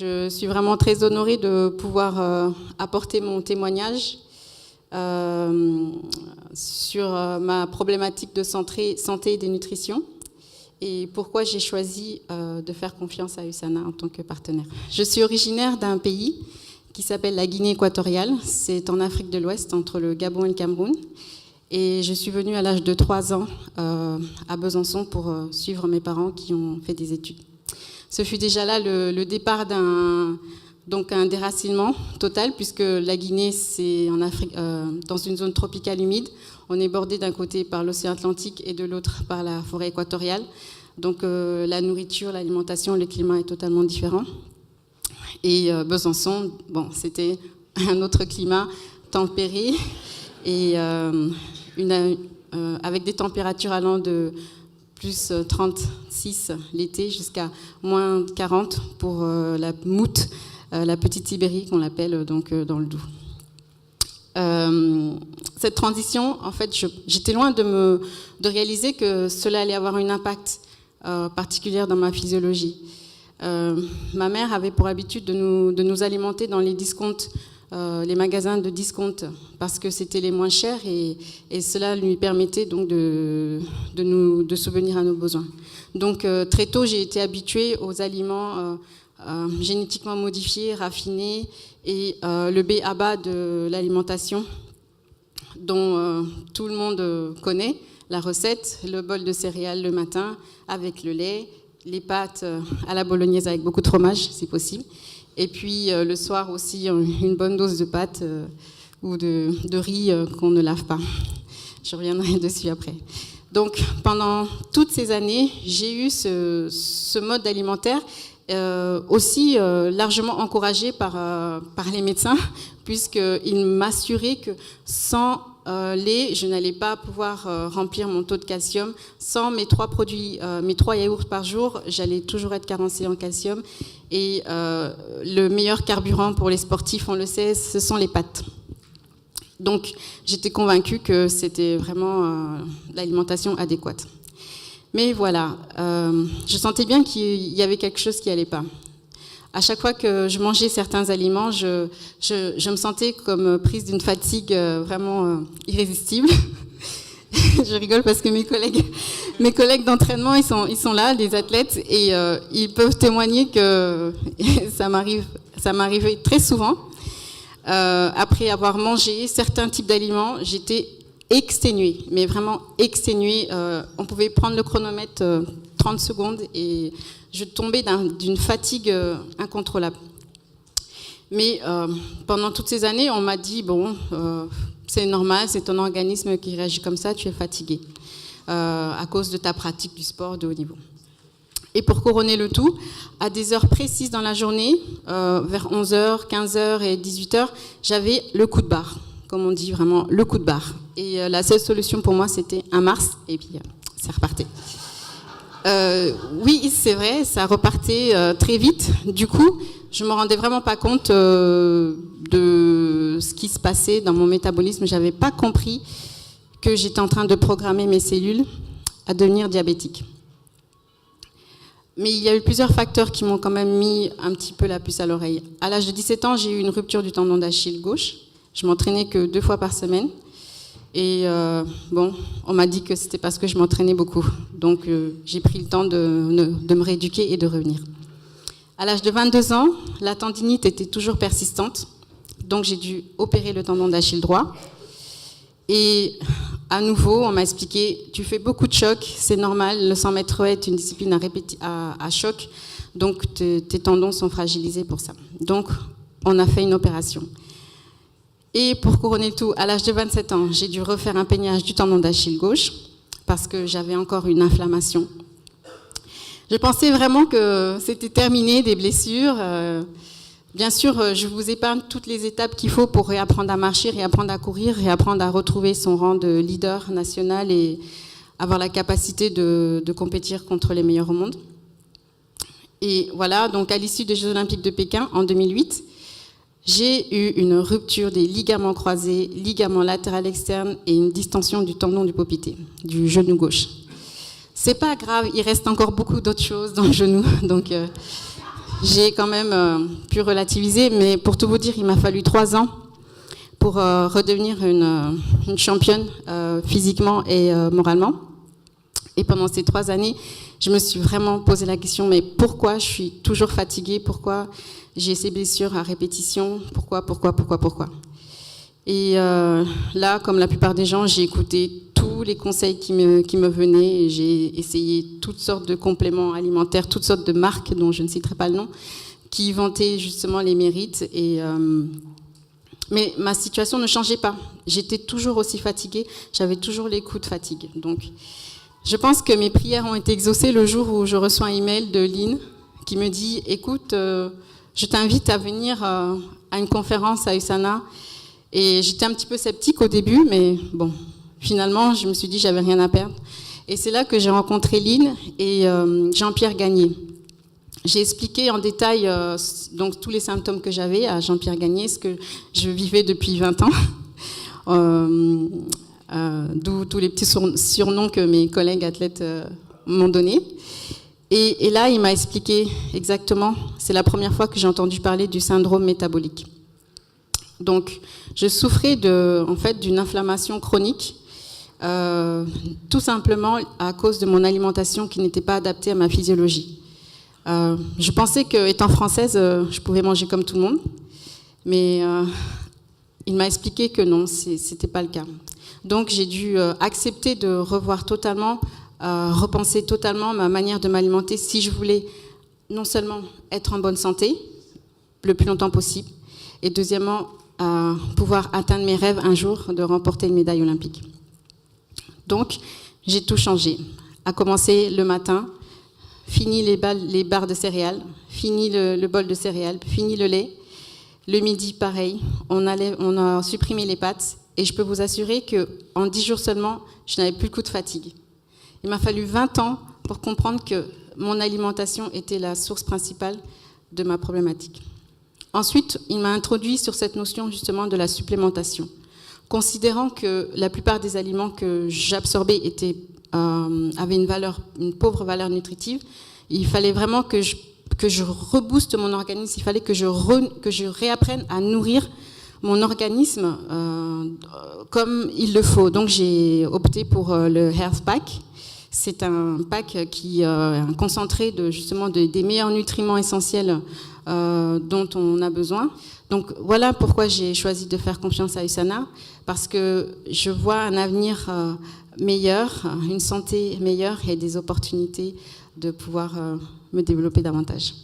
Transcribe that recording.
Je suis vraiment très honorée de pouvoir apporter mon témoignage sur ma problématique de santé et de nutrition et pourquoi j'ai choisi de faire confiance à USANA en tant que partenaire. Je suis originaire d'un pays qui s'appelle la Guinée équatoriale. C'est en Afrique de l'Ouest, entre le Gabon et le Cameroun. Et je suis venue à l'âge de 3 ans à Besançon pour suivre mes parents qui ont fait des études. Ce fut déjà là le départ un déracinement total, puisque la Guinée, c'est en Afrique, dans une zone tropicale humide. On est bordé d'un côté par l'océan Atlantique et de l'autre par la forêt équatoriale. Donc la nourriture, l'alimentation, le climat est totalement différent. Et Besançon, bon, c'était un autre climat tempéré et avec des températures allant de plus 36 l'été jusqu'à moins 40 pour la Moute, la petite Sibérie qu'on l'appelle donc dans le Doubs. Cette transition, en fait, j'étais loin de réaliser que cela allait avoir un impact particulier dans ma physiologie. Ma mère avait pour habitude de nous alimenter dans les discounts, les magasins de discount, parce que c'était les moins chers et cela lui permettait donc de subvenir à nos besoins. Donc très tôt, j'ai été habituée aux aliments génétiquement modifiés, raffinés et le b.a.-ba de l'alimentation dont tout le monde connaît la recette, le bol de céréales le matin avec le lait, les pâtes à la bolognaise avec beaucoup de fromage, si possible. Et puis le soir aussi, une bonne dose de pâtes ou de riz qu'on ne lave pas. Je reviendrai dessus après. Donc pendant toutes ces années, j'ai eu ce mode alimentaire aussi largement encouragé par les médecins, puisqu'ils m'assuraient que sans lait, je n'allais pas pouvoir remplir mon taux de calcium. Sans mes 3 produits, mes 3 yaourts par jour, j'allais toujours être carencée en calcium. Et le meilleur carburant pour les sportifs, on le sait, ce sont les pâtes. Donc, j'étais convaincue que c'était vraiment l'alimentation adéquate. Mais voilà, je sentais bien qu'il y avait quelque chose qui n'allait pas. À chaque fois que je mangeais certains aliments, je me sentais comme prise d'une fatigue vraiment irrésistible. Je rigole parce que mes collègues d'entraînement, ils sont là, les athlètes, et ils peuvent témoigner que ça m'arrivait très souvent. Après avoir mangé certains types d'aliments, j'étais exténuée, mais vraiment exténuée. On pouvait prendre le chronomètre 30 secondes et je tombais d'une fatigue incontrôlable. Mais pendant toutes ces années, on m'a dit, bon, c'est normal, c'est ton organisme qui réagit comme ça, tu es fatigué à cause de ta pratique du sport de haut niveau. Et pour couronner le tout, à des heures précises dans la journée, vers 11h, 15h et 18h, j'avais le coup de barre, comme on dit vraiment, le coup de barre. Et la seule solution pour moi, c'était un Mars, et puis ça repartait. Oui, c'est vrai, ça repartait très vite. Du coup, je ne me rendais vraiment pas compte de ce qui se passait dans mon métabolisme. Je n'avais pas compris que j'étais en train de programmer mes cellules à devenir diabétiques. Mais il y a eu plusieurs facteurs qui m'ont quand même mis un petit peu la puce à l'oreille. À l'âge de 17 ans, j'ai eu une rupture du tendon d'Achille gauche. Je m'entraînais que 2 fois par semaine. Et bon, on m'a dit que c'était parce que je m'entraînais beaucoup. Donc j'ai pris le temps de me rééduquer et de revenir. À l'âge de 22 ans, la tendinite était toujours persistante. Donc j'ai dû opérer le tendon d'Achille droit. Et à nouveau, on m'a expliqué, tu fais beaucoup de chocs, c'est normal, le 100 mètres est une discipline à choc, donc tes tendons sont fragilisés pour ça. Donc on a fait une opération. Et pour couronner le tout, à l'âge de 27 ans, j'ai dû refaire un peignage du tendon d'Achille gauche parce que j'avais encore une inflammation. Je pensais vraiment que c'était terminé, des blessures. Bien sûr, je vous épargne toutes les étapes qu'il faut pour réapprendre à marcher, réapprendre à courir, réapprendre à retrouver son rang de leader national et avoir la capacité de compétir contre les meilleurs au monde. Et voilà, donc à l'issue des Jeux Olympiques de Pékin en 2008, j'ai eu une rupture des ligaments croisés, ligaments latéral externe et une distension du tendon du poplité, du genou gauche. C'est pas grave, il reste encore beaucoup d'autres choses dans le genou, donc j'ai quand même pu relativiser, mais pour tout vous dire, il m'a fallu 3 ans pour redevenir une championne physiquement et moralement. Et pendant ces 3 années, je me suis vraiment posé la question, mais pourquoi je suis toujours fatiguée? Pourquoi j'ai ces blessures à répétition? Pourquoi? Et là, comme la plupart des gens, j'ai écouté tous les conseils qui me venaient, et j'ai essayé toutes sortes de compléments alimentaires, toutes sortes de marques dont je ne citerai pas le nom, qui vantaient justement les mérites. Mais ma situation ne changeait pas. J'étais toujours aussi fatiguée, j'avais toujours les coups de fatigue. Donc, je pense que mes prières ont été exaucées le jour où je reçois un email de Lynn qui me dit « Écoute, je t'invite à venir à une conférence à USANA ». Et j'étais un petit peu sceptique au début, mais bon, finalement, je me suis dit que j'avais rien à perdre. Et c'est là que j'ai rencontré Lynn et Jean-Pierre Gagné. J'ai expliqué en détail donc, tous les symptômes que j'avais à Jean-Pierre Gagné, ce que je vivais depuis 20 ans, d'où tous les petits surnoms que mes collègues athlètes m'ont donnés. Et là, il m'a expliqué exactement, c'est la première fois que j'ai entendu parler du syndrome métabolique. Donc, je souffrais en fait, d'une inflammation chronique, tout simplement à cause de mon alimentation qui n'était pas adaptée à ma physiologie. Je pensais qu'étant française, je pouvais manger comme tout le monde, mais il m'a expliqué que non, c'était pas le cas. Donc, j'ai dû accepter de revoir totalement, repenser totalement ma manière de m'alimenter si je voulais non seulement être en bonne santé le plus longtemps possible, et deuxièmement, pouvoir atteindre mes rêves un jour de remporter une médaille olympique. Donc, j'ai tout changé. À commencer le matin, fini les barres de céréales, fini le bol de céréales, fini le lait. Le midi, pareil, on a supprimé les pâtes. Et je peux vous assurer qu'en 10 jours seulement, je n'avais plus le coup de fatigue. Il m'a fallu 20 ans pour comprendre que mon alimentation était la source principale de ma problématique. Ensuite, il m'a introduit sur cette notion justement de la supplémentation. Considérant que la plupart des aliments que j'absorbais avaient une pauvre valeur nutritive, il fallait vraiment que je rebooste mon organisme, il fallait que je réapprenne à nourrir mon organisme comme il le faut. Donc j'ai opté pour le Health Pack. C'est un pack qui est un concentré des meilleurs nutriments essentiels dont on a besoin. Donc voilà pourquoi j'ai choisi de faire confiance à USANA, parce que je vois un avenir meilleur, une santé meilleure et des opportunités de pouvoir me développer davantage.